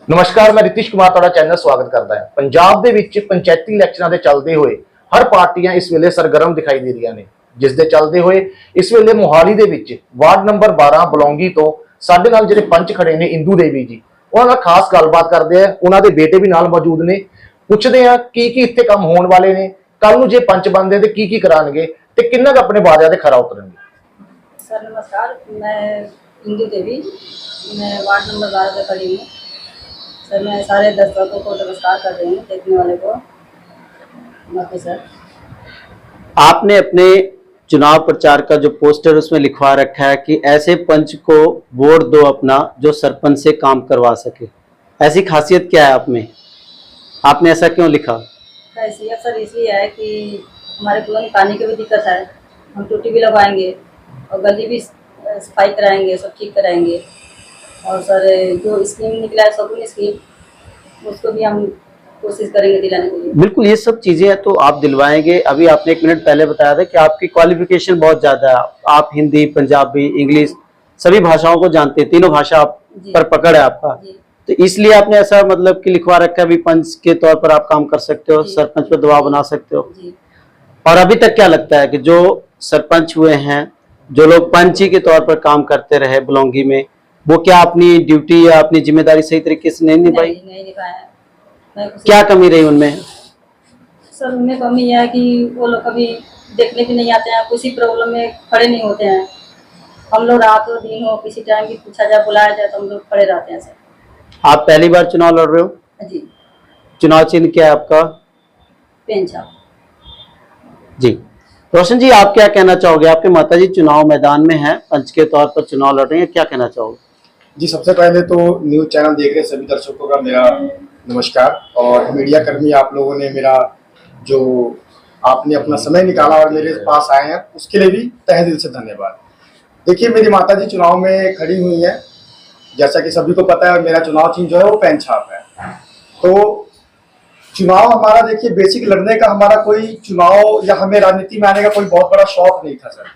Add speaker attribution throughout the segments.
Speaker 1: नमस्कार, मैं रितिश कुमार ਤੁਹਾਡਾ ਚੈਨਲ ਸਵਾਗਤ ਕਰਦਾ ਹਾਂ। ਪੰਜਾਬ ਦੇ ਵਿੱਚ ਪੰਚਾਇਤੀ ਇਲੈਕਸ਼ਨਾਂ ਦੇ ਚੱਲਦੇ ਹੋਏ ਹਰ ਪਾਰਟੀਆਂ ਇਸ ਵੇਲੇ ਸਰਗਰਮ ਦਿਖਾਈ ਦੇ ਰਹੀਆਂ ਨੇ, ਜਿਸ ਦੇ ਚੱਲਦੇ ਹੋਏ ਇਸ ਵੇਲੇ ਮੋਹਾਲੀ ਦੇ ਵਿੱਚ ਵਾਰਡ ਨੰਬਰ 12 ਬਲੌਂਗੀ ਤੋਂ ਸਾਡੇ ਨਾਲ ਜਿਹੜੇ ਪੰਚ ਖੜੇ ਨੇ ਇੰਦੂ ਦੇਵੀ ਜੀ, ਉਹਨਾਂ ਨਾਲ ਖਾਸ ਗੱਲਬਾਤ ਕਰਦੇ ਆ। ਉਹਨਾਂ ਦੇ ਬੇਟੇ ਵੀ ਨਾਲ ਮੌਜੂਦ ਨੇ, ਪੁੱਛਦੇ ਆ ਕੀ ਇੱਥੇ ਕੰਮ ਹੋਣ ਵਾਲੇ ਨੇ, ਕੱਲ ਨੂੰ ਜੇ ਪੰਚ ਬਣਦੇ ਤੇ ਕੀ ਕਰਾਂਗੇ ਤੇ ਕਿੰਨਾ ਕੁ ਆਪਣੇ ਵਾਅਦਿਆਂ ਤੇ ਖਰਾ उतरेंगे।
Speaker 2: सर नमस्कार, मैं इंदू देवी, मैं वार्ड नंबर 12 से खड़ी हूँ। सर मैं सारे दर्शकों को नमस्कार कर रही हूँ, देखने वाले को। बाकी सर
Speaker 3: आपने अपने चुनाव प्रचार का जो पोस्टर उसमें लिखवा रखा है कि ऐसे पंच को वोट दो अपना जो सरपंच से काम करवा सके, ऐसी खासियत क्या है आप में? आपने ऐसा क्यों लिखा?
Speaker 2: हैसियत सर इसलिए है कि हमारे कुआं में पानी की भी दिक्कत है, हम टूटी भी लगवाएंगे और गली भी सफाई कराएंगे, सब ठीक कराएंगे। और सर जो स्कीम निकला है सगुन स्कीम, उसको भी हम कोशिश करेंगे दिलाने के लिए।
Speaker 3: बिल्कुल, ये सब चीजें हैं तो आप दिलवाएंगे। अभी आपने 1 मिनट पहले बताया था कि आपकी क्वालिफिकेशन बहुत ज्यादा है, आप हिंदी, पंजाबी, इंग्लिश सभी भाषाओं को जानते हैं, तीनों भाषा आप पर पकड़ है आपका, तो इसलिए आपने ऐसा मतलब कि लिखवा रखा है भी पंच के तौर पर आप काम कर सकते हो, सरपंच पर दबाव बना सकते हो। और अभी तक क्या लगता है कि जो सरपंच हुए हैं, जो लोग पंची के तौर पर काम करते रहे बलौंगी में, वो क्या अपनी ड्यूटी या अपनी जिम्मेदारी सही तरीके से नहीं निभाई?
Speaker 2: नहीं निभाया।
Speaker 3: क्या कमी रही उनमें?
Speaker 2: सर उनमें कमी है कि वो लोग कभी देखने भी नहीं आते हैं, किसी प्रॉब्लम में खड़े नहीं होते हैं। हम लोग रात हो दिन हो किसी टाइम भी पूछा जाए बुलाया जाए तो हम लोग खड़े रहते हैं। सर
Speaker 3: आप पहली बार चुनाव लड़ रहे हो?
Speaker 2: जी।
Speaker 3: चुनाव चिन्ह क्या है आपका?
Speaker 2: पेन छाप।
Speaker 3: जी। रोशन जी, आप क्या कहना चाहोगे? आपके माताजी चुनाव मैदान में हैं, पंच के तौर पर चुनाव लड़ रहे हैं, क्या कहना चाहोगे?
Speaker 4: जी, सबसे पहले तो न्यूज़ चैनल देख रहे सभी दर्शकों का मेरा नमस्कार। और मीडिया कर्मी आप लोगों ने मेरा जो आपने अपना समय निकाला और मेरे पास आए हैं उसके लिए भी तहे दिल से धन्यवाद। देखिए, मेरी माताजी चुनाव में खड़ी हुई हैं, जैसा कि सभी को पता है मेरा चुनाव चिन्ह जो है वो पेन छाप है। तो चुनाव हमारा देखिए बेसिक लड़ने का हमारा कोई चुनाव या हमें राजनीति में आने का कोई बहुत बड़ा शौक नहीं था सर।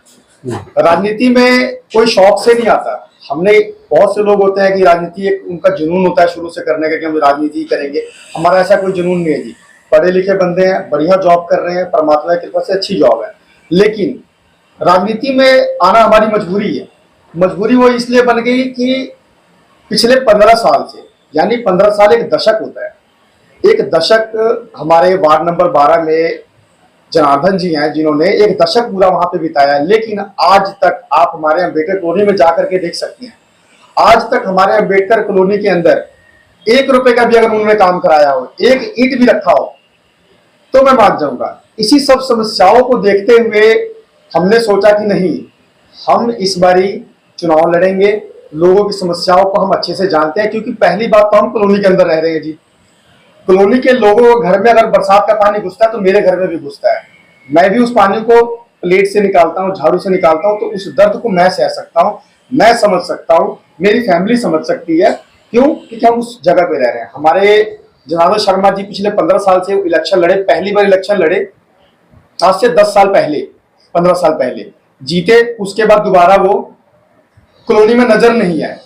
Speaker 4: राजनीति में कोई शौक से नहीं आता। हमने बहुत से लोग होते हैं कि राजनीति एक उनका जुनून होता है शुरू से करने का कि हम राजनीति करेंगे, हमारा ऐसा कोई जुनून नहीं है जी। पढ़े लिखे बंदे हैं, बढ़िया जॉब कर रहे हैं, परमात्मा की कृपा से अच्छी जॉब है, लेकिन राजनीति में आना हमारी मजबूरी है। मजबूरी वो इसलिए बन गई कि पिछले 15 साल से, यानी 15 साल एक दशक होता है, एक दशक हमारे वार्ड नंबर 12 में जनार्दन जी हैं जिन्होंने एक दशक पूरा वहां पे बिताया है। लेकिन आज तक आप हमारे अम्बेडकर कॉलोनी में जाकर के देख सकते हैं, आज तक हमारे अम्बेडकर कॉलोनी के अंदर 1 रुपए का भी अगर उन्होंने काम कराया हो, 1 ईंट भी रखा हो तो मैं मान जाऊंगा। इसी सब समस्याओं को देखते हुए हमने सोचा कि नहीं, हम इस बारी चुनाव लड़ेंगे, लोगों की समस्याओं को हम अच्छे से जानते हैं। क्योंकि पहली बात तो हम कॉलोनी के अंदर रह रहे हैं जी, कॉलोनी के लोगों के घर में अगर बरसात का पानी घुसता है तो मेरे घर में भी घुसता है, मैं भी उस पानी को प्लेट से निकालता हूँ, झाड़ू से निकालता हूँ, तो उस दर्द को मैं सह सकता हूँ, मैं समझ सकता हूँ, मेरी फैमिली समझ सकती है। क्यों? क्योंकि हम उस जगह पे रह रहे हैं। हमारे जनार्दन शर्मा जी पिछले 15 साल से इलेक्शन लड़े, पहली बार इलेक्शन लड़े आज से 10 साल पहले, 15 साल पहले जीते, उसके बाद दोबारा वो कॉलोनी में नजर नहीं आए।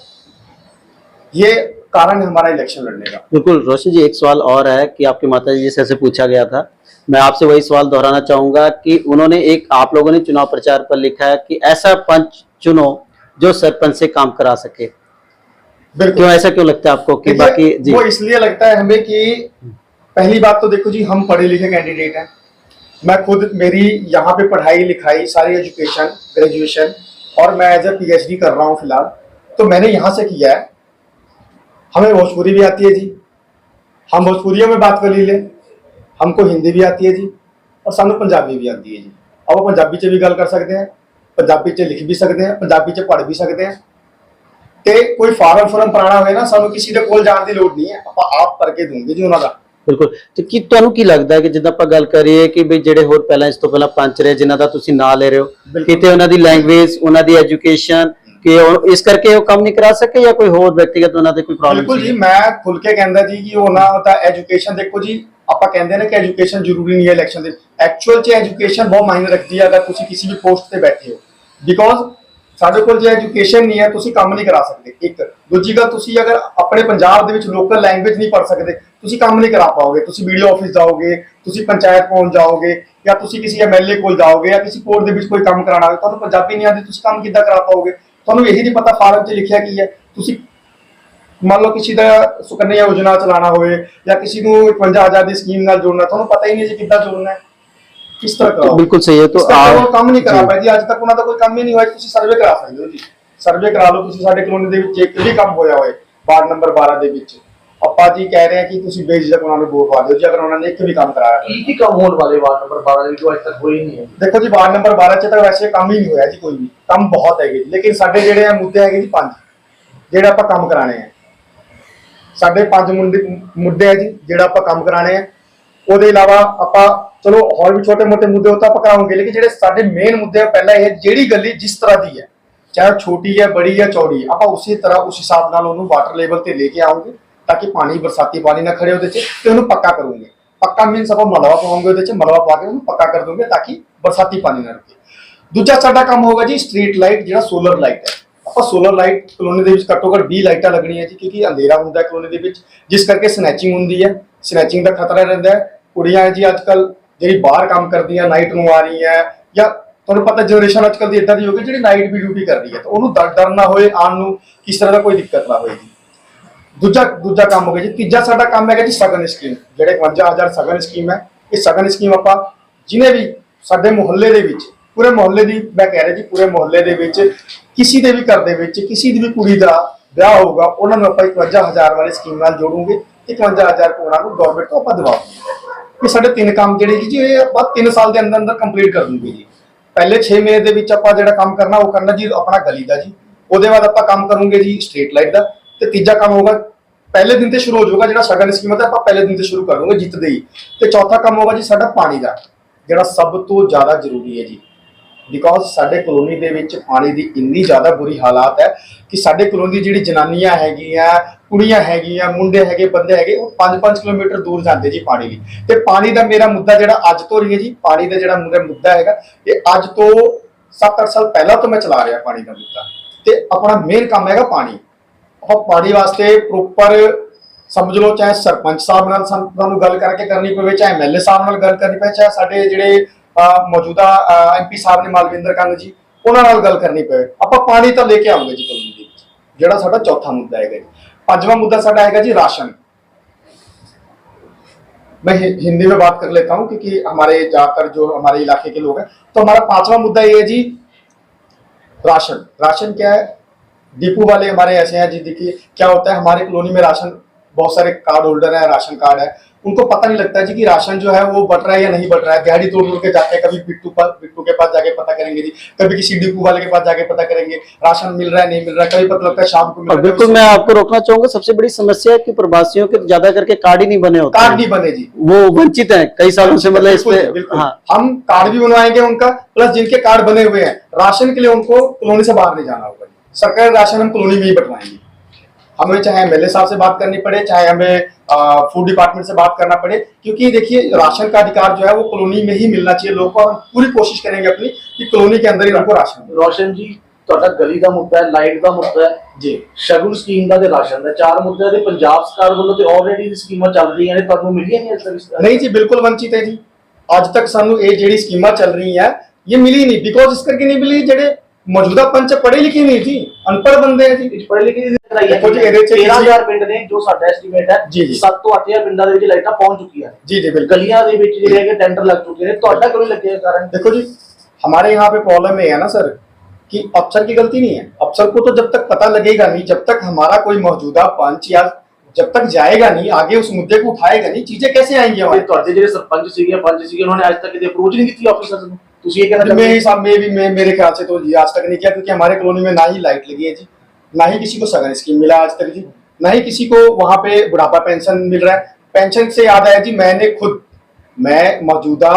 Speaker 4: ये कारण है हमारा इलेक्शन लड़ने का।
Speaker 3: बिल्कुल रोशन जी, एक सवाल और है कि आपकी माताजी जी से ऐसे पूछा गया था, मैं आपसे वही सवाल दोहराना चाहूंगा कि उन्होंने एक आप लोगों ने चुनाव प्रचार पर लिखा है कि ऐसा पंच चुनो जो सरपंच से काम करा सके। क्यों, ऐसा क्यों लगता है आपको कि बाकी जी?
Speaker 4: वो इसलिए लगता है हमें कि पहली बात तो देखो जी, हम पढ़े लिखे कैंडिडेट हैं। मैं खुद, मेरी यहाँ पे पढ़ाई लिखाई सारी एजुकेशन ग्रेजुएशन, और मैं एज ए PhD कर रहा हूँ फिलहाल, तो मैंने यहाँ से किया है। हमें भोजपुरी भी आती है जी, हम भोजपुरियों में बात कर लीजिए, हमको हिंदी भी आती है जी, और सानू पंजाबी भी आती है जी। अब वो पंजाबी च भी गल कर सकते हैं, पंजाबी च लिख भी सकते हैं, पंजाबी च पढ़ भी सकते हैं। ते कोई फार्म भराना होवे ना, सानू किसी दे कोल जाण दी लोड़ नहीं है, आप भर के दूंगे जी उन्हां दा।
Speaker 3: बिल्कुल। तो की ਤੁਹਾਨੂੰ ਕੀ ਲੱਗਦਾ ਹੈ ਕਿ ਜਿੱਦਾਂ ਆਪਾਂ ਗੱਲ ਕਰੀਏ ਕਿ ਵੀ ਜਿਹੜੇ ਹੋਰ ਪਹਿਲਾਂ ਇਸ ਤੋਂ ਪਹਿਲਾਂ ਪੰਚ ਰਹੇ ਜਿਨ੍ਹਾਂ ਦਾ ਤੁਸੀਂ ਨਾਂ ਲੈ ਰਹੇ ਹੋ, ਕਿਤੇ ਉਹਨਾਂ ਦੀ ਲੈਂਗੁਏਜ, ਉਹਨਾਂ ਦੀ ਐਜੂਕੇਸ਼ਨ कि इस करके वो कम नहीं करा सके या कोई और व्यक्तिगत उन्होंने कोई प्रॉब्लम?
Speaker 4: बिल्कुल जी, मैं खुल के कहंदा जी कि होना होता एजुकेशन। देखो जी, ਆਪਾਂ ਕਹਿੰਦੇ ਨੇ ਕਿ ਐਜੂਕੇਸ਼ਨ ਜ਼ਰੂਰੀ ਨਹੀਂ ਹੈ ਇਲੈਕਸ਼ਨ ਦੇ, ਐਕਚੁਅਲ ਚ ਐਜੂਕੇਸ਼ਨ ਬਹੁਤ ਮਾਇਨੇ ਰੱਖਦੀ ਹੈ अगर ਤੁਸੀਂ किसी भी पोस्ट ਤੇ बैठे हो। बिकॉज ਸਾਡੇ ਕੋਲ ਜੇ ਐਜੂਕੇਸ਼ਨ ਨਹੀਂ ਹੈ ਤੁਸੀਂ ਕੰਮ ਨਹੀਂ ਕਰਾ ਸਕਦੇ। ਇੱਕ ਦੂਜੀ ਗੱਲ, ਤੁਸੀਂ ਅਗਰ ਆਪਣੇ ਪੰਜਾਬ ਦੇ ਵਿੱਚ ਲੋਕਲ ਲੈਂਗੁਏਜ ਨਹੀਂ ਪੜ੍ਹ ਸਕਦੇ ਤੁਸੀਂ ਕੰਮ ਨਹੀਂ ਕਰਾ ਪਾਓਗੇ। ਤੁਸੀਂ ਵੀਡੀਓ ਆਫਿਸ ਜਾਓਗੇ, ਤੁਸੀਂ ਪੰਚਾਇਤ ਪਹੁੰਚ ਜਾਓਗੇ, ਜਾਂ ਤੁਸੀਂ ਕਿਸੇ ਐਮਐਲਏ ਕੋਲ ਜਾਓਗੇ, ਜਾਂ ਕਿਸੇ ਕੋਰਟ ਦੇ ਵਿੱਚ ਕੋਈ ਕੰਮ ਕਰਾਉਣਾ ਹੋਵੇ, ਤੁਹਾਨੂੰ ਪੰਜਾਬੀ ਨਹੀਂ ਆਉਂਦੀ, ਤੁਸੀਂ ਕੰਮ ਕਿੱਦਾਂ ਕਰਾ ਪਾਓਗੇ? ਤੁਹਾਨੂੰ ਇਹੀ ਨਹੀਂ ਪਤਾ ਫਾਰਮ 'ਚ ਲਿਖਿਆ ਕੀ ਹੈ। ਤੁਸੀਂ ਮੰਨ ਲਓ ਕਿਸੇ ਦਾ ਸੁਕੰਨਿਆ ਯੋਜਨਾ ਚਲਾਉਣਾ ਹੋਵੇ ਜਾਂ ਕਿਸੇ ਨੂੰ 51,000 ਦੀ ਸਕੀਮ ਨਾਲ ਜੋੜਨਾ, ਤੁਹਾਨੂੰ ਪਤਾ ਹੀ ਨਹੀਂ ਜੀ ਕਿੱਦਾਂ ਜੋੜਨਾ ਹੈ, किस तरह कराओ।
Speaker 3: बिल्कुल सही है। तो
Speaker 4: आप काम नहीं करा पाए जी, ਅੱਜ ਤੱਕ ਉਹਨਾਂ ਦਾ ਕੋਈ ਕੰਮ ਹੀ ਨਹੀਂ ਹੋਇਆ। ਤੁਸੀਂ ਸਰਵੇ ਕਰਾ ਸਕਦੇ ਹੋ ਜੀ, ਸਰਵੇ ਕਰਾ ਲਓ ਤੁਸੀਂ। ਸਾਡੇ ਕਲੋਨੀ ਦੇ ਵਿੱਚ ਇੱਕ ਵੀ ਕੰਮ ਹੋਇਆ ਹੋਏ ਵਾਰਡ ਨੰਬਰ 12 ਦੇ ਵਿੱਚ, ਆਪਾਂ ਜੀ ਕਹਿ ਰਹੇ ਹਾਂ ਕਿ ਤੁਸੀਂ ਬੇਝਿਜਕ ਉਹਨਾਂ ਨੂੰ ਵੋਟ ਪਾ ਦਿਓ ਜੀ ਅਗਰ ਉਹਨਾਂ ਨੇ ਇੱਕ ਵੀ ਕੰਮ ਕਰਾਇਆ।
Speaker 1: ਕੀ ਕੰਮ ਹੋਣ ਵਾਲੇ ਵਾਰਡ ਨੰਬਰ 12 ਦੇ ਵਿੱਚ ਅੱਜ ਤੱਕ ਹੋਈ ਨਹੀਂ ਹੈ?
Speaker 4: ਦੇਖੋ ਜੀ ਵਾਰਡ ਨੰਬਰ 12 ਚ ਤਾਂ ਵੈਸੇ ਕੰਮ ਹੀ ਨਹੀਂ ਹੋਇਆ ਜੀ, ਕੋਈ ਵੀ ਕੰਮ ਬਹੁਤ ਹੈਗੇ ਜੀ, ਲੇਕਿਨ ਸਾਡੇ ਜਿਹੜੇ ਆ ਮੁੱਦੇ ਹੈਗੇ ਜੀ 5 ਜਿਹੜੇ ਆਪਾਂ ਕੰਮ ਕਰਾਣੇ ਆ। ਸਾਡੇ 5 ਮੁੱਦੇ ਆ ਜੀ ਜਿਹੜਾ ਆਪਾਂ ਕੰਮ ਕਰਾਣੇ ਆ। ਉਹਦੇ ਇਲਾਵਾ ਆਪਾਂ ਚਲੋ ਹੋਰ ਵੀ ਛੋਟੇ ਮੋਟੇ ਮੁੱਦੇ ਉਹ ਤਾਂ ਆਪਾਂ ਕਰਾਵਾਂਗੇ, ਲੇਕਿਨ ਜਿਹੜੇ ਸਾਡੇ ਮੇਨ ਮੁੱਦੇ ਆ, ਪਹਿਲਾਂ ਇਹ ਜਿਹੜੀ ਗਲੀ ਜਿਸ ਤਰ੍ਹਾਂ ਦੀ ਹੈ, ਚਾਹੇ ਛੋਟੀ ਹੈ ਬੜੀ ਹੈ ਚੌੜੀ ਹੈ, ਆਪਾਂ ਉਸੇ ਤਰ੍ਹਾਂ ਉਸ ਹਿਸਾਬ ਨਾਲ ਉਹਨੂੰ ਵਾਟਰ ਲੈਵਲ ਤੇ ਲੈ ਕੇ ਆਉਂਗੇ ਤਾਂ ਕਿ ਪਾਣੀ ਬਰਸਾਤੀ ਪਾਣੀ ਨਾ ਖੜੇ ਉਹਦੇ 'ਚ, ਤੇ ਉਹਨੂੰ ਪੱਕਾ ਕਰੂੰਗੇ। ਪੱਕਾ ਮੀਨਸ ਆਪਾਂ ਮਲਵਾ ਪਾਉਂਗੇ ਉਹਦੇ 'ਚ, ਮਲਵਾ ਪਾ ਕੇ ਉਹਨੂੰ ਪੱਕਾ ਕਰ ਦੂੰਗੇ ਤਾਂ ਕਿ ਬਰਸਾਤੀ ਪਾਣੀ ਨਾ ਰੁਕੇ। ਦੂਜਾ ਸਾਡਾ ਕੰਮ ਹੋਗਾ ਜੀ ਸਟਰੀਟ ਲਾਈਟ, ਜਿਹੜਾ ਸੋਲਰ ਲਾਈਟ ਹੈ। ਆਪਾਂ ਸੋਲਰ ਲਾਈਟ ਕਲੋਨੀ ਦੇ ਵਿੱਚ ਘੱਟੋ ਘੱਟ 20 ਲਾਈਟਾਂ ਲੱਗਣੀਆਂ ਜੀ, ਕਿਉਂਕਿ ਅੰਧੇਰਾ ਹੁੰਦਾ ਹੈ ਕਲੋਨੀ ਦੇ ਵਿੱਚ, ਜਿਸ ਕਰਕੇ ਸਨੈਚਿੰਗ ਹੁੰਦੀ ਹੈ, ਸਨੈਚਿੰਗ ਦਾ ਖਤਰਾ ਰਹਿੰਦਾ ਹੈ। ਕੁੜੀਆਂ ਜੀ ਅੱਜ ਕੱਲ ਜਿਹੜੀ ਬਾਹਰ ਕੰਮ ਕਰਦੀਆਂ ਨਾਈਟ ਨੂੰ ਆ ਰਹੀ ਹੈ, ਜਾਂ ਤੁਹਾਨੂੰ ਪਤਾ ਜਨਰੇਸ਼ਨ ਅੱਜ ਕੱਲ ਦੀ ਇਦਾਂ ਦੀ ਹੋ ਗਈ ਜਿਹੜੀ ਨਾਈਟ ਵੀ ਡਿਊਟੀ ਕਰ ਰਹੀ ਹੈ, ਤਾਂ ਉਹਨੂੰ ਡਰ ਨਾ ਹੋਏ ਆਉਣ ਨੂੰ, ਕਿਸ ਤਰ੍ਹਾਂ ਦਾ ਕੋਈ ਦਿੱਕਤ ਨਾ ਹੋਏ ਜੀ। ਦੂਜਾ ਕੰਮ ਹੋ ਗਿਆ ਜੀ। ਤੀਜਾ ਸਾਡਾ ਕੰਮ ਹੈਗਾ ਜੀ ਸਗਨ ਸਕੀਮ, ਜਿਹੜੇ 51,000 ਸਗਨ ਸਕੀਮ ਹੈ। ਇਹ ਸਗਨ ਸਕੀਮ ਆਪਾਂ ਜਿਹਨੇ ਵੀ ਸਾਡੇ ਮੁਹੱਲੇ ਦੇ ਵਿੱਚ, ਪੂਰੇ ਮੁਹੱਲੇ ਦੀ ਮੈਂ ਕਹਿ ਰਿਹਾ ਜੀ, ਪੂਰੇ ਮੁਹੱਲੇ ਦੇ ਵਿੱਚ ਕਿਸੇ ਦੇ ਵੀ ਘਰ ਦੇ ਵਿੱਚ ਕਿਸੇ ਦੀ ਵੀ ਕੁੜੀ ਦਾ ਵਿਆਹ ਹੋਊਗਾ, ਉਹਨਾਂ ਨੂੰ ਆਪਾਂ 51,000 ਵਾਲੀ ਸਕੀਮ ਨਾਲ ਜੋੜੂਗੇ। 51,000 ਉਹਨਾਂ ਨੂੰ ਗਵਰਨਮੈਂਟ ਤੋਂ ਆਪਾਂ ਦਿਵਾਵਾਂਗੇ। ਇਹ ਸਾਡੇ 3 ਕੰਮ ਜਿਹੜੇ ਜੀ ਇਹ ਆਪਾਂ 3 ਸਾਲ ਦੇ ਅੰਦਰ ਅੰਦਰ ਕੰਪਲੀਟ ਕਰ ਦੂੰਗੇ ਜੀ। ਪਹਿਲੇ 6 ਮਹੀਨੇ ਦੇ ਵਿੱਚ ਆਪਾਂ ਜਿਹੜਾ ਕੰਮ ਕਰਨਾ ਉਹ ਕਰਨਾ ਜੀ ਆਪਣਾ ਗਲੀ ਦਾ ਜੀ। ਉਹਦੇ ਬਾਅਦ ਆਪਾਂ ਕੰਮ ਕਰੂੰਗੇ ਜੀ ਸਟਰੀਟ ਲਾਈਟ ਦਾ, ਤੇ ਤੀਜਾ ਕੰਮ ਹੋਗਾ ਪਹਿਲੇ ਦਿਨ ਤੇ ਸ਼ੁਰੂ ਹੋ ਜਾਊਗਾ ਜਿਹੜਾ ਸਗਨ ਸਕੀਮ ਹੈ, ਆਪਾਂ ਪਹਿਲੇ ਦਿਨ ਤੇ ਸ਼ੁਰੂ ਕਰ ਦੂੰਗੇ ਜਿੱਤਦੇ ਹੀ। ਤੇ ਚੌਥਾ ਕੰਮ ਹੋਗਾ ਜੀ ਸਾਡਾ ਪਾਣੀ ਦਾ, ਜਿਹੜਾ ਸਭ ਤੋਂ ਜ਼ਿਆਦਾ ਜ਼ਰੂਰੀ ਹੈ ਜੀ, ਬਿਕੋਜ਼ ਸਾਡੇ ਕਲੋਨੀ ਦੇ ਵਿੱਚ ਪਾਣੀ ਦੀ ਇੰਨੀ ਜ਼ਿਆਦਾ ਬੁਰੀ ਹਾਲਾਤ ਹੈ ਕਿ ਸਾਡੇ ਕਲੋਨੀ ਦੀ ਜਿਹੜੀ ਜਨਾਨੀਆਂ ਹੈਗੀਆਂ, ਕੁੜੀਆਂ ਹੈਗੀਆਂ, ਮੁੰਡੇ ਹੈਗੇ, ਬੰਦੇ ਹੈਗੇ, ਉਹ 5-5 ਕਿਲੋਮੀਟਰ ਦੂਰ ਜਾਂਦੇ ਜੀ ਪਾਣੀ ਲਈ। ਤੇ ਪਾਣੀ ਦਾ ਮੇਰਾ ਮੁੱਦਾ ਜਿਹੜਾ ਅੱਜ ਤੋਂ ਰਹੀ ਹੈ ਜੀ, ਪਾਣੀ ਦਾ ਜਿਹੜਾ ਮੇਰਾ ਮੁੱਦਾ ਹੈਗਾ ਇਹ ਅੱਜ ਤੋਂ 7-8 ਸਾਲ ਪਹਿਲਾਂ ਤੋਂ ਮੈਂ ਚਲਾ ਰਿਹਾ ਪਾਣੀ ਦਾ ਮੁੱਦਾ। ਤੇ ਆਪਣਾ ਮੇਨ ਕੰਮ ਹੈਗਾ ਪਾਣੀ। ਆਪਾਂ ਪਾਣੀ ਵਾਸਤੇ ਪ੍ਰੋਪਰ ਸਮਝ ਲਓ, ਚਾਹੇ ਸਰਪੰਚ ਸਾਹਿਬ ਨਾਲ ਸਾਨੂੰ ਗੱਲ ਕਰਕੇ ਕਰਨੀ ਪਵੇ, ਚਾਹੇ ਐਮਐਲਏ ਸਾਹਿਬ ਨਾਲ ਗੱਲ ਕਰਨੀ ਪਵੇ, ਚਾਹੇ ਸਾਡੇ ਜਿਹੜੇ ਮੌਜੂਦਾ ਐਮਪੀ ਸਾਹਿਬ ਨੇ ਮਾਲਵਿੰਦਰ ਕੰਗ ਜੀ, ਉਹਨਾਂ ਨਾਲ ਗੱਲ ਕਰਨੀ ਪਵੇ, ਆਪਾਂ ਪਾਣੀ ਤਾਂ ਲੈ ਕੇ ਆਉਂਗੇ ਜੀ ਕਲੋਨੀ ਦੇ ਵਿੱਚ। ਜਿਹੜਾ ਸਾਡਾ ਚੌਥਾ ਮੁੱਦਾ ਹੈਗਾ ਜੀ। 5वां मुद्दा साडा हैगा जी राशन। मैं हिंदी में बात कर लेता हूँ क्योंकि हमारे ज्यादातर जो हमारे इलाके के लोग हैं। तो हमारा 5वां मुद्दा ये है जी राशन। राशन क्या है? डिपो वाले हमारे ऐसे हैं जी, देखिए क्या होता है हमारे कॉलोनी में राशन, बहुत सारे कार्ड होल्डर है, राशन कार्ड है, उनको पता नहीं लगता जी कि राशन जो है वो बट रहा है या नहीं बट रहा है। दिहाड़ी तोड़ के जाते हैं, कभी बिट्टू के पास जाके पता करेंगे जी, कभी किसी डिपो वाले के पास जाके पता करेंगे राशन मिल रहा है नहीं मिल रहा है, कभी पता लगता है शाम को मिल रहा है।
Speaker 3: बिल्कुल, मैं आपको रोकना चाहूंगा। सबसे बड़ी समस्या है कि प्रवासियों के ज्यादा करके कार्ड ही नहीं बने होते,
Speaker 4: कार्ड नहीं बने जी,
Speaker 3: वो वंचित है कई सालों से, मतलब इस पे
Speaker 4: हाँ, हम कार्ड भी बनवाएंगे उनका, प्लस जिनके कार्ड बने हुए हैं राशन के लिए उनको कॉलोनी से बाहर नहीं जाना होगा। सरकारी राशन हम कॉलोनी में ही बंटवाएंगे। हमें चाहे एमएलए साहब से बात करनी पड़े, चाहे हमें फूड डिपार्टमेंट से बात करना पड़े, क्योंकि देखिए राशन का अधिकार जो है वो कॉलोनी में ही मिलना चाहिए लोगों को। और पूरी कोशिश करेंगे अपनी कि कॉलोनी के अंदर ही उनको राशन मिले।
Speaker 1: रोशन जी, ਤੁਹਾਡਾ ਗਲੀ ਦਾ ਮੁੱਦਾ ਹੈ, ਲਾਈਟ ਦਾ ਮੁੱਦਾ ਹੈ
Speaker 4: ਜੀ,
Speaker 1: ਸ਼ਗੁਨ ਸਕੀਮ ਦਾ ਤੇ ਰਾਸ਼ਨ ਦਾ, 4 ਮੁੱਦੇ ਦੇ ਪੰਜਾਬ ਸਰਕਾਰ ਵੱਲੋਂ ਤੇ ਆਲਰੇਡੀ ਦੀ ਸਕੀਮਾਂ ਚੱਲ ਰਹੀਆਂ ਨੇ, ਤੁਹਾਨੂੰ ਮਿਲੀਆਂ ਨਹੀਂ ਅਜੇ ਤੱਕ?
Speaker 4: नहीं जी, बिल्कुल वंचित है जी। ਅੱਜ ਤੱਕ ਸਾਨੂੰ ਇਹ ਜਿਹੜੀ ਸਕੀਮਾਂ ਚੱਲ ਰਹੀਆਂ ये मिली नहीं। बिकॉज इस करके नहीं मिली, ਜਿਹੜੇ ਮੌਜੂਦਾ ਪੰਚ ਪੜ੍ਹੇ ਲਿਖੇ ਨਹੀਂ ਜੀ, ਅਨਪੜ੍ਹ ਬੰਦੇ ਆ ਜੀ।
Speaker 1: ਪੜ੍ਹੇ ਲਿਖੇ ਦੀ ਕਰਾਈ ਹੈ
Speaker 4: ਦੇਖੋ ਜੀ, ਇਹਦੇ ਚ
Speaker 1: 13,000 ਪਿੰਡ ਨੇ ਜੋ ਸਾਡਾ ਐਸਟੀਮੇਟ ਹੈ,
Speaker 4: ਜੀ, ਜੀ।
Speaker 1: 7 ਤੋਂ 8,000 ਪਿੰਡਾਂ ਦੇ ਵਿੱਚ ਲਾਈਟਾਂ ਪਹੁੰਚ ਚੁੱਕੀਆਂ ਨੇ।
Speaker 4: जी जी बिल्कुल।
Speaker 1: ਗਲੀਆਂ ਦੇ ਵਿੱਚ ਜਿਹੜੇ ਹੈਗੇ ਟੈਂਡਰ ਲੱਗ ਚੁੱਕੇ ਨੇ, ਤੁਹਾਡਾ ਕਿਉਂ ਨਹੀਂ ਲੱਗਿਆ ਕਾਰਨ?
Speaker 4: देखो जी, हमारे यहाँ पे प्रॉब्लम ये है ना सर कि अफसर की गलती नहीं है। अफसर को तो जब तक पता लगेगा नहीं, जब तक हमारा कोई मौजूदा पंच या जब तक जाएगा नहीं आगे उस मुद्दे को उठाएगा नहीं, चीजें कैसे आएंगी हमारे?
Speaker 1: ਤੁਹਾਡੇ ਜਿਹੜੇ ਸਰਪੰਚ ਸੀਗੇ, ਪੰਚ ਸੀਗੇ, ਉਹਨਾਂ ਨੇ ਅੱਜ तक ਇਹਦੀ अप्रोच नहीं ਕੀਤੀ ऑफिसर्स ਨੂੰ। ਤੁਸੀਂ ਇਹ ਕਹਿਣਾ
Speaker 4: मेरे हिसाब में भी मेरे ख्याल से तो जी आज तक नहीं किया, क्योंकि हमारे कॉलोनी में ना ही लाइट लगी है जी, ना ही किसी को सगन स्कीम मिला आज तक जी, ना ही किसी को वहाँ पे बुढ़ापा पेंशन मिल रहा है। पेंशन से याद आया जी, मैं मौजूदा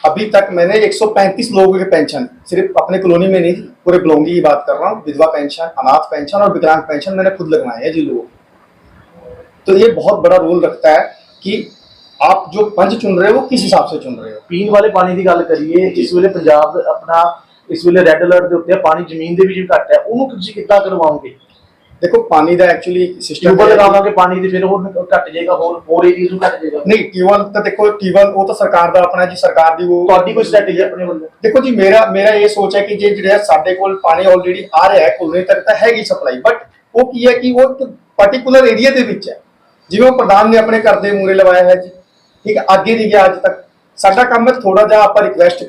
Speaker 4: अभी तक मैंने 135 लोगों के पेंशन, सिर्फ अपने कॉलोनी में नहीं, पूरे ब्लोंगी की बात कर रहा हूँ, विधवा पेंशन, अनाथ पेंशन और विकलांग पेंशन मैंने खुद लगवाए हैं जी लोगों को। तो ये बहुत बड़ा रोल रखता है कि आप जो पंच चुन रहे हो वो किस हिसाब से चुन रहे हो।
Speaker 1: ਪੀਣ ਵਾਲੇ ਪਾਣੀ ਦੀ ਗੱਲ ਕਰੀਏ, ਇਸ ਵੇਲੇ ਪੰਜਾਬ ਆਪਣਾ ਇਸ ਵੇਲੇ ਰੈੱਡ ਅਲਰਟ ਦੇ ਉੱਤੇ ਪਾਣੀ ਜ਼ਮੀਨ ਦੇ ਵਿੱਚ ਵੀ ਘੱਟ ਹੈ, ਉਹਨੂੰ ਤੁਸੀਂ ਕਿੱਦਾਂ ਕਰਵਾਓਗੇ?
Speaker 4: देखो पानी का एक्चुअली सिस्टम
Speaker 1: ਟਿਊਬਲ ਲਗਾਵਾਂਗੇ ਪਾਣੀ ਦੀ, ਫਿਰ ਹੋਰ ਘੱਟ ਜਾਏਗਾ, ਹੋਰ ਏਰੀਆ ਨੂੰ ਘੱਟ ਜਾਏਗਾ।
Speaker 4: नहीं ट्यूबल तो देखो ट्यूबल वो तो सरकार ਦਾ ਆਪਣਾ ਜੀ, ਸਰਕਾਰ ਦੀ ਉਹ
Speaker 1: ਤੁਹਾਡੀ ਕੋਈ ਸਟ੍ਰੈਟੇਜੀ ਆਪਣੇ ਵੱਲੋਂ?
Speaker 4: ਦੇਖੋ ਜੀ ਮੇਰਾ ਇਹ ਸੋਚ ਹੈ ਕਿ ਜੇ ਜਿਹੜਾ ਸਾਡੇ ਕੋਲ ਪਾਣੀ ਆਲਰੇਡੀ ਆ ਰਿਹਾ ਹੈ ਕੁਲਨੇ ਤੱਕ ਤਾਂ ਹੈਗੀ ਸਪਲਾਈ, ਬਟ ਉਹ ਕੀ ਹੈ ਕਿ ਉਹ ਪਾਰਟਿਕੂਲਰ ਏਰੀਆ ਦੇ ਵਿੱਚ ਹੈ। ਜਿਵੇਂ ਉਹ ਪ੍ਰਧਾਨ ਨੇ ਆਪਣੇ ਘਰ ਦੇ ਮੂਰੇ ਲਵਾਇਆ ਹੈ ਜੀ, ਠੀਕ ਹੈ, ਅੱਗੇ ਨਹੀਂ ਗਿਆ ਅੱਜ ਤੱਕ। ਸਾਡਾ ਕੰਮ ਹੈ ਥੋੜਾ ਜਿਹਾ ਆਪਾਂ ਰਿਕਵੈਸਟ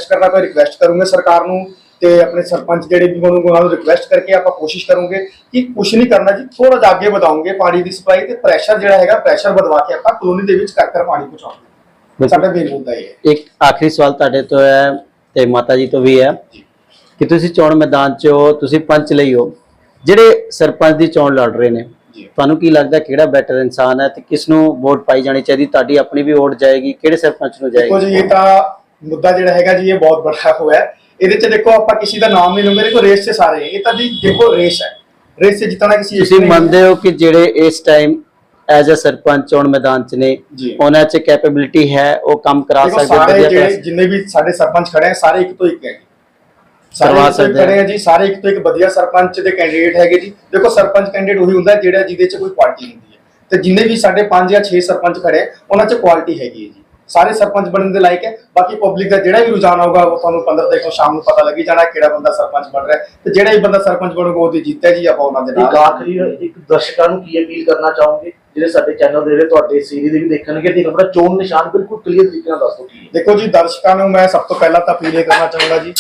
Speaker 4: ਕਰਨਾ ਪਏ, ਰਿਕਵੈਸਟ ਕਰੂੰਗੇ ਸਰਕਾਰ ਨੂੰ ਤੇ ਆਪਣੇ ਸਰਪੰਚ ਜਿਹੜੇ ਵੀ ਹੋਣਗੇ ਉਹਨਾਂ ਨੂੰ ਰਿਕਵੈਸਟ ਕਰਕੇ ਆਪਾਂ ਕੋਸ਼ਿਸ਼ ਕਰੂੰਗੇ ਕਿ ਕੁਝ ਨਹੀਂ ਕਰਨਾ ਜੀ, ਥੋੜਾ ਜਿਹਾ ਅੱਗੇ ਵਧਾਉਂਗੇ ਪਾਣੀ ਦੀ ਸਪਲਾਈ ਤੇ ਪ੍ਰੈਸ਼ਰ ਜਿਹੜਾ ਹੈਗਾ ਪ੍ਰੈਸ਼ਰ ਵਧਵਾ ਕੇ ਆਪਾਂ ਕਲੋਨੀ ਦੇ ਵਿੱਚ ਕਰ ਪਾਣੀ ਪਹੁੰਚਾਉਂਗੇ। ਸਾਡਾ ਮੇਨ ਮੁੱਦਾ ਇਹ ਹੈ।
Speaker 3: एक आखिरी सवाल ਤੁਹਾਡੇ ਤੋਂ ਹੈ ਤੇ ਮਾਤਾ ਜੀ ਤੋਂ ਵੀ ਹੈ ਕਿ ਤੁਸੀਂ ਚੋਣ ਮੈਦਾਨ 'ਚ ਹੋ, ਤੁਸੀਂ ਪੰਚ ਲਈ ਹੋ, ਜਿਹੜੇ ਸਰਪੰਚ ਦੀ ਚੋਣ ਲੜ ਰਹੇ ਨੇ, ਤੁਹਾਨੂੰ ਕੀ ਲੱਗਦਾ ਕਿਹੜਾ ਬੈਟਰ ਇਨਸਾਨ ਹੈ ਤੇ ਕਿਸ ਨੂੰ ਵੋਟ ਪਾਈ ਜਾਣੀ ਚਾਹੀਦੀ? ਤੁਹਾਡੀ ਆਪਣੀ ਵੀ ਵੋਟ ਜਾਏਗੀ, ਕਿਹੜੇ ਸਰਪੰਚ ਨੂੰ
Speaker 4: ਦੇਖੋ
Speaker 3: ਜਾਏਗੀ?
Speaker 4: ਜੀ ਇਹ ਤਾਂ ਮੁੱਦਾ ਜਿਹੜਾ ਹੈਗਾ ਜੀ ਇਹ ਬਹੁਤ ਵੱਡਾ ਹੋਇਆ ਹੈ। ਇਹਦੇ ਚ ਦੇਖੋ ਆਪਾਂ ਕਿਸੇ ਦਾ ਨਾਮ ਨਹੀਂ ਲਵਾਂਗੇ, ਦੇਖੋ ਰੇਸ 'ਚ ਸਾਰੇ ਇਹ ਤਾਂ ਜੀ ਦੇਖੋ ਰੇਸ ਹੈ, ਰੇਸ 'ਚ ਜਿੱਤਣਾ ਕਿਸੇ ਇੱਕ
Speaker 3: ਤੁਸੀਂ
Speaker 4: ਨੇ-
Speaker 3: ਮੰਨਦੇ ਹੋ ਕਿ ਜਿਹੜੇ ਇਸ ਟਾਈਮ ਐਜ਼ ਅ ਸਰਪੰਚ ਚੋਣ ਮੈਦਾਨ 'ਚ ਨੇ
Speaker 4: ਜੀ।
Speaker 3: ਉਹਨਾਂ 'ਚ ਕੈਪੇਬਿਲਿਟੀ ਹੈ, ਉਹ ਕੰਮ ਕਰਾ
Speaker 4: ਦੇਖੋ
Speaker 3: ਸਕਦੇ
Speaker 4: ਸਾਰੇ
Speaker 3: ਵਧੀਆ
Speaker 4: ਜਿਹੜੇ
Speaker 3: ਪੈਸੇ-
Speaker 4: ਜਿੰਨੇ ਵੀ ਸਾਡੇ ਸਰਪੰਚ ਖੜੇ ਆ ਸਾਰੇ ਇੱਕ ਤੋਂ ਇੱਕ ਹੈਗੇ, ਸਾਰੇ
Speaker 3: ਕਰਵਾ
Speaker 4: ਇੱਕ ਤੋਂ ਇੱਕ
Speaker 3: ਸਕਦੇ
Speaker 4: ਖੜੇ ਆ ਜੀ, ਸਾਰੇ ਇੱਕ ਤੋਂ ਇੱਕ ਵਧੀਆ ਸਰਪੰਚ ਦੇ ਕੈਂਡੀਡੇਟ ਹੈਗੇ ਜੀ। ਦੇਖੋ ਸਰਪੰਚ ਕੈਂਡੀਡੇਟ ਉਹੀ ਹੁੰਦਾ ਜਿਹੜਾ ਜਿਹਦੇ 'ਚ ਕੋਈ ਕੁਆਲਿਟੀ ਹੁੰਦੀ ਹੈ, ਤੇ ਜਿੰਨੇ ਵੀ ਸਾਡੇ 5 ਜਾਂ 6 ਸਰਪੰਚ ਖੜੇ ਉਹਨਾਂ 'ਚ ਕੁਆਲਿਟੀ ਹੈਗੀ ਹੈ ਜੀ, ਸਾਰੇ ਸਰਪੰਚ ਬਣਨ ਦੇ ਲਾਇਕ ਹੈ। ਬਾਕੀ ਪਬਲਿਕ ਦਾ ਜਿਹੜਾ ਵੀ ਰੁਝਾਨ ਆਊਗਾ ਉਹ ਤੁਹਾਨੂੰ 15 ਤਰੀਕ ਨੂੰ ਸ਼ਾਮ ਨੂੰ ਪਤਾ ਲੱਗੀ ਜਾਣਾ ਕਿਹੜਾ ਬੰਦਾ ਸਰਪੰਚ ਬਣ ਰਿਹਾ ਹੈ, ਤੇ ਜਿਹੜਾ ਵੀ ਬੰਦਾ ਸਰਪੰਚ ਬਣੂਗਾ ਉਹਦੀ ਜਿੱਤ ਹੈ ਜੀ, ਆਪਾਂ ਉਹਨਾਂ ਦੇ
Speaker 1: ਇੱਕ
Speaker 4: ਨਾਲ।
Speaker 1: ਆਖਰੀ ਇੱਕ ਦਰਸ਼ਕਾਂ ਨੂੰ ਕੀ ਅਪੀਲ ਕਰਨਾ ਚਾਹੋਗੇ ਜਿਹੜੇ ਸਾਡੇ ਚੈਨਲ ਦੇ ਜਿਹੜੇ ਤੁਹਾਡੇ ਸੀਰੀਜ਼ ਦੇ ਵੀ ਦੇਖਣਗੇ ਤੇ ਆਪਣਾ ਚੋਣ ਨਿਸ਼ਾਨ ਬਿਲਕੁਲ ਕਲੀਅਰ ਤਰੀਕੇ ਨਾਲ ਦੱਸੋ ਕੀ ਹੈ?
Speaker 4: देखो जी दर्शकों को मैं सब तो पहला तो अपील ये करना चाहूंगा जी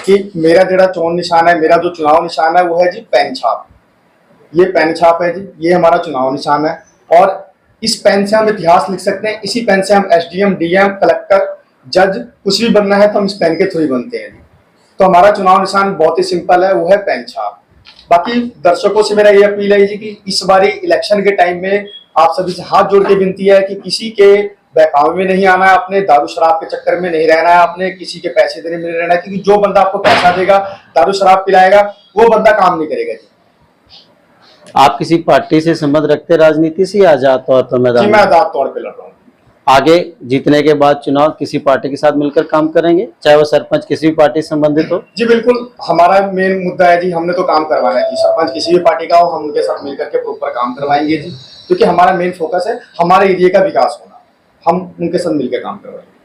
Speaker 4: कि मेरा जो चोन निशान है, मेरा जो चुनाव निशान है वो है जी पेन छाप। ये पेन छाप है जी, ये हमारा चुनाव निशान है और इस पेन से हम इतिहास लिख सकते हैं। इसी पेन से हम एसडीएम, डीएम, कलेक्टर, जज कुछ भी बनना है तो हम इस पेन के थ्रू ही बनते हैं जी। तो हमारा चुनाव निशान बहुत ही सिंपल है, वो है पेन छाप। बाकी दर्शकों से मेरा ये अपील है जी कि इस बारी इलेक्शन के टाइम में आप सभी से हाथ जोड़ के विनती है कि किसी के बहकावे में नहीं आना है, अपने दारू शराब के चक्कर में नहीं रहना है, अपने किसी के पैसे देने में नहीं रहना है, क्योंकि जो बंदा आपको पैसा देगा, दारू शराब पिलाएगा, वो बंदा काम नहीं करेगा जी।
Speaker 3: आप किसी पार्टी से संबंध रखते राजनीति से या आजाद तौर पर
Speaker 4: जी
Speaker 3: मैदान
Speaker 4: मैं
Speaker 3: में?
Speaker 4: आजाद तौर पे लड़ रहा हूँ।
Speaker 3: आगे जीतने के बाद चुनाव किसी पार्टी के साथ मिलकर काम करेंगे, चाहे वो सरपंच किसी भी पार्टी से संबंधित हो?
Speaker 4: जी बिल्कुल, हमारा मेन मुद्दा है जी, हमने तो काम करवाना है जी। सरपंच किसी भी पार्टी का हो, हम उनके साथ मिलकर के प्रॉपर काम करवाएंगे जी, क्योंकि हमारा मेन फोकस है हमारे एरिया का विकास होना, हम उनके साथ मिलकर काम करवाएंगे।